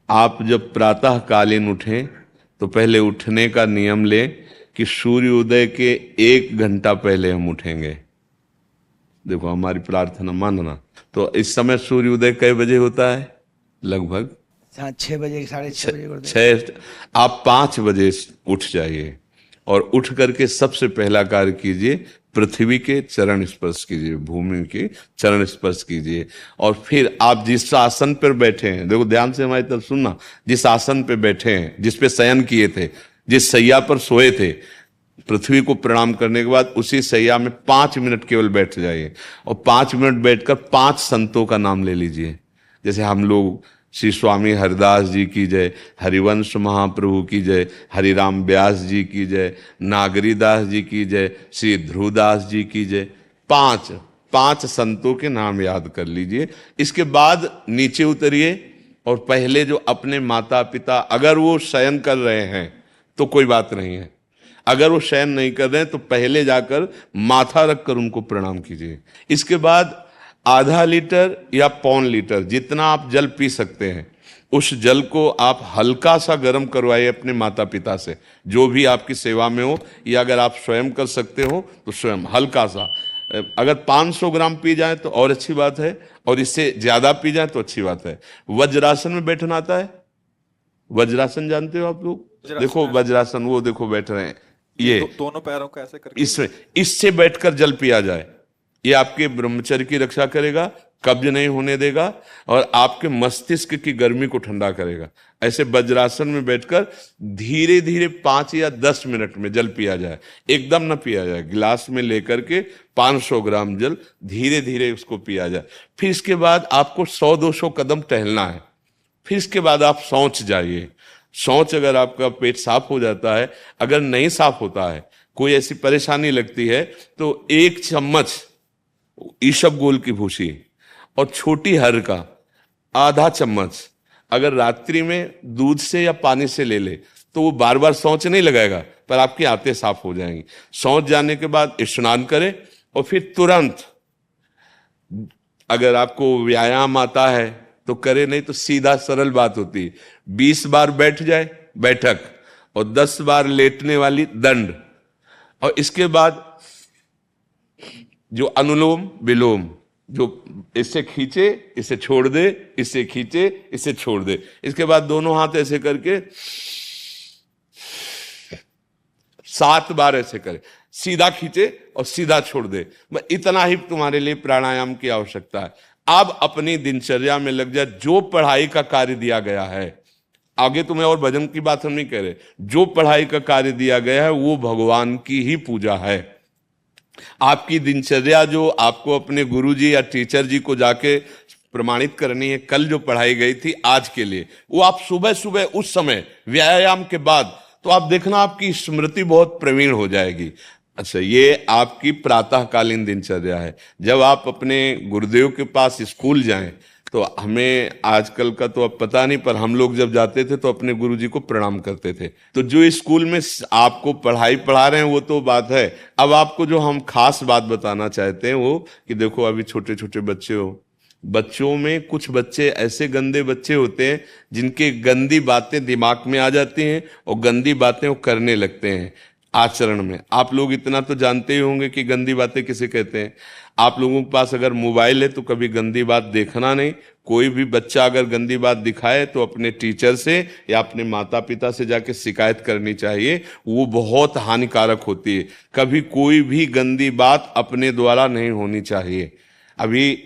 आप जब प्रातः कालीन उठें तो पहले उठने का नियम लें कि सूर्योदय के 1 घंटा पहले हम उठेंगे। देखो हमारी प्रार्थना मानना। तो इस समय सूर्योदय कई बजे होता है? लगभग हाँ, 6 बजे, साढ़े छः छ, बजे कर दे। छः। आप 5 बजे उठ जाइए और उठ करके सबसे पहला कार्य कीजिए, पृथ्वी के चरण स्पर्श कीजिए, भूमि के चरण स्पर्श कीजिए। और फिर आप जिस आसन पर बैठे हैं, देखो ध्यान से हमारी तरफ सुनना, जिस आसन पे बैठे हैं, जिस पे शयन किए थे, जिस सैया पर सोए थे, पृथ्वी को प्रणाम करने के बाद उसी सैया में 5 मिनट केवल बैठ जाइए और 5 मिनट बैठकर 5 संतों का नाम ले लीजिए। जैसे हम लोग श्री स्वामी हरिदास जी की जय, हरिवंश महाप्रभु की जय, हरिराम व्यास जी की जय, नागरीदास जी की जय, श्री ध्रुवदास जी की जय। पांच पांच संतों के नाम याद कर लीजिए। इसके बाद नीचे उतरिए और पहले जो अपने माता पिता, अगर वो शयन कर रहे हैं तो कोई बात नहीं है, अगर वो शयन नहीं कर रहे हैं तो पहले जाकर माथा रखकर उनको प्रणाम कीजिए। इसके बाद आधा लीटर या 1.25 लीटर जितना आप जल पी सकते हैं, उस जल को आप हल्का सा गर्म करवाइए अपने माता पिता से, जो भी आपकी सेवा में हो, या अगर आप स्वयं कर सकते हो तो स्वयं हल्का सा। अगर 500 ग्राम पी जाए तो और अच्छी बात है, और इससे ज्यादा पी जाए तो अच्छी बात है। वज्रासन में बैठना आता है? वज्रासन जानते हो आप लोग? देखो वज्रासन, वो देखो बैठ रहे हैं, ये दोनों पैरों को ऐसे करके इसमें इससे बैठकर जल पिया जाए। ये आपके ब्रह्मचर्य की रक्षा करेगा, कब्ज नहीं होने देगा और आपके मस्तिष्क की गर्मी को ठंडा करेगा। ऐसे वज्रासन में बैठकर धीरे धीरे 5 या 10 मिनट में जल पिया जाए, एकदम न पिया जाए। गिलास में लेकर के 500 ग्राम जल धीरे धीरे उसको पिया जाए। फिर इसके बाद आपको 100-200 कदम टहलना है। फिर इसके बाद आप शौच जाइए। शौच, अगर आपका पेट साफ हो जाता है, अगर नहीं साफ होता है, कोई ऐसी परेशानी लगती है, तो 1 चम्मच ईसबगोल की भूसी और छोटी हर का आधा चम्मच अगर रात्रि में दूध से या पानी से ले ले तो वो बार बार शौच नहीं लगाएगा, पर आपकी आंतें साफ हो जाएंगी। शौच जाने के बाद स्नान करें और फिर तुरंत, अगर आपको व्यायाम आता है तो करे, नहीं तो सीधा सरल बात होती है, 20 बार बैठ जाए बैठक और 10 बार लेटने वाली दंड। और इसके बाद जो अनुलोम विलोम, जो इससे खींचे इसे छोड़ दे, इससे खींचे इसे छोड़ दे। इसके बाद दोनों हाथ ऐसे करके 7 बार ऐसे करे, सीधा खींचे और सीधा छोड़ दे। इतना ही तुम्हारे लिए प्राणायाम की आवश्यकता है। अब अपनी दिनचर्या में लग जा। जो पढ़ाई का कार्य दिया गया है, आगे तुम्हें और भजन की बात हम नहीं कह रहे, जो पढ़ाई का कार्य दिया गया है वो भगवान की ही पूजा है। आपकी दिनचर्या जो आपको अपने गुरुजी या टीचर जी को जाके प्रमाणित करनी है, कल जो पढ़ाई गई थी आज के लिए, वो आप सुबह सुबह उस समय व्यायाम के बाद, तो आप देखना आपकी स्मृति बहुत प्रवीण हो जाएगी। अच्छा, ये आपकी प्रातःकालीन दिनचर्या है। जब आप अपने गुरुदेव के पास स्कूल जाएं, तो हमें आजकल का तो अब पता नहीं, पर हम लोग जब जाते थे तो अपने गुरुजी को प्रणाम करते थे। तो जो स्कूल में आपको पढ़ाई पढ़ा रहे हैं वो तो बात है, अब आपको जो हम खास बात बताना चाहते हैं वो कि देखो अभी छोटे छोटे बच्चे हो, बच्चों में कुछ बच्चे ऐसे गंदे बच्चे होते हैं जिनके गंदी बातें दिमाग में आ जाती हैं और गंदी बातें वो करने लगते हैं आचरण में। आप लोग इतना तो जानते ही होंगे कि गंदी बातें किसे कहते हैं। आप लोगों के पास अगर मोबाइल है तो कभी गंदी बात देखना नहीं। कोई भी बच्चा अगर गंदी बात दिखाए तो अपने टीचर से या अपने माता पिता से जाके शिकायत करनी चाहिए, वो बहुत हानिकारक होती है। कभी कोई भी गंदी बात अपने द्वारा नहीं होनी चाहिए। अभी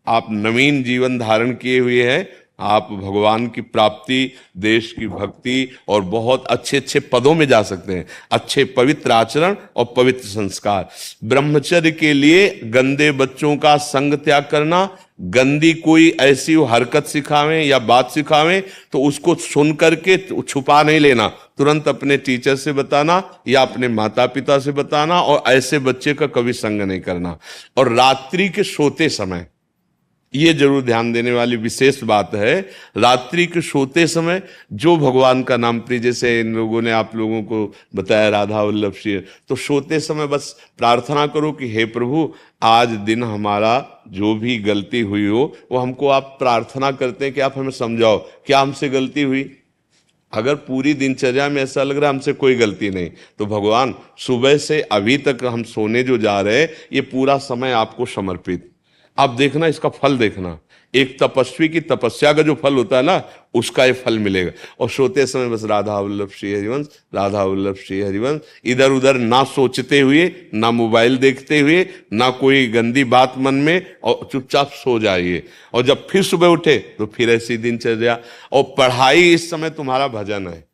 आप नवीन जीवन धारण किए हुए हैं, आप भगवान की प्राप्ति, देश की भक्ति और बहुत अच्छे अच्छे पदों में जा सकते हैं। अच्छे पवित्र आचरण और पवित्र संस्कार। ब्रह्मचर्य के लिए गंदे बच्चों का संग त्याग करना, गंदी कोई ऐसी हरकत सिखावें या बात सिखावें तो उसको सुन करके छुपा नहीं लेना, तुरंत अपने टीचर से बताना या अपने माता पिता से बताना, और ऐसे बच्चे का कभी संग नहीं करना। और रात्रि के सोते समय ये जरूर ध्यान देने वाली विशेष बात है। रात्रि के सोते समय जो भगवान का नाम प्रिय, जैसे इन लोगों ने आप लोगों को बताया राधा वल्लभ श्री, तो सोते समय बस प्रार्थना करो कि हे प्रभु, आज दिन हमारा जो भी गलती हुई हो वो हमको आप प्रार्थना करते हैं कि आप हमें समझाओ क्या हमसे गलती हुई। अगर पूरी दिनचर्या में ऐसा लग रहा है हमसे कोई गलती नहीं, तो भगवान सुबह से अभी तक हम सोने जो जा रहे हैं ये पूरा समय आपको समर्पित। आप देखना, इसका फल देखना, एक तपस्वी की तपस्या का जो फल होता है ना, उसका ये फल मिलेगा। और सोते समय बस राधा वल्लभ श्री हरिवंश, राधा वल्लभ श्री हरिवंश, इधर उधर ना सोचते हुए, ना मोबाइल देखते हुए, ना कोई गंदी बात मन में, और चुपचाप सो जाइए। और जब फिर सुबह उठे तो फिर ऐसी दिनचर्या। और पढ़ाई, इस समय तुम्हारा भजन है।